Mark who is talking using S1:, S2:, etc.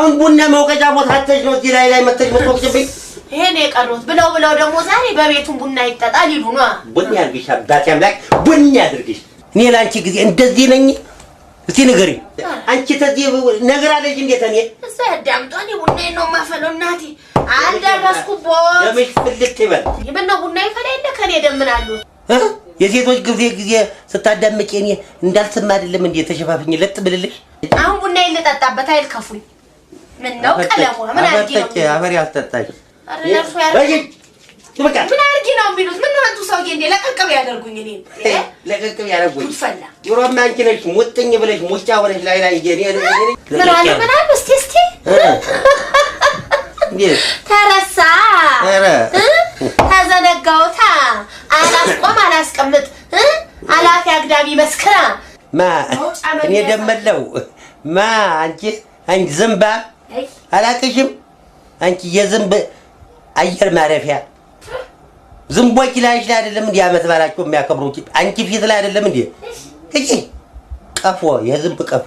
S1: አሁን ቡና መውቀጫ ቦታተሽ ነው እዚህ ላይ መተሽ መጥቶብኝ
S2: ይሄን የቀሩት ብለው ደግሞ ዛሬ በቤቱን ቡና ይጠጣል ይሉ ነው።
S1: ቡና ያርግሽ አባቴ አምላክ ቡና ያድርግሽ። እኔ ላንቺ ጊዜ እንደዚህ ነኝ። እስቲ ንገሪኝ አንቺ ተዚህ ነገር አለሽ እንዴት እኔ
S2: እዛ ያዳምጧኒ ቡና ነው ማፈለው እናቴ አልደረስኩቦት
S1: ለምሽ ፍልት ይበል
S2: ይበና ቡና ይፈላል ከኔ ደምናሉ
S1: የሴቶች ጊዜ ስታዳምጪ እኔ እንዳልሰማ አይደለም እንዴ ተሸፋፍኝ ለጥ ብልልሽ
S2: አሁን ቡና ይልጠጣበት አይልከፉኝ ምን ነው ቀለሙ ምን አርጊ ነው
S1: አፈር ያልጠጣሽ
S2: አረነርሱ ያርጊ ምን አርጊ ነው የሚሉት ምን ነው አንቱ ሰውዬ እንዴ ለቀቀብ ያደርጉኝ እኔ
S1: ለቀቀብ ያደርጉኝ
S2: ፈላ
S1: ይሮም አንቺ ነሽ ሙጥኝ ብለሽ ሙጫ ወለሽ ላይ
S2: ምን አለ እስቲ ተረሳ ተዘነጋውታ አላስቀምጥ አላፊ አግዳሚ መስከራ
S1: ማ እኔ ደመለው ማ አንቺ ዝምባ አላቅሽም አንቺ የዝምብ አየር ማረፊያ ዝምቦች ላይ አይደለም እንዴ አመት ባላቸው የሚያከብሩት አንቺ ፊት ላይ አይደለም እንዴ እጂ ቀፎ የዝምብ ቀፎ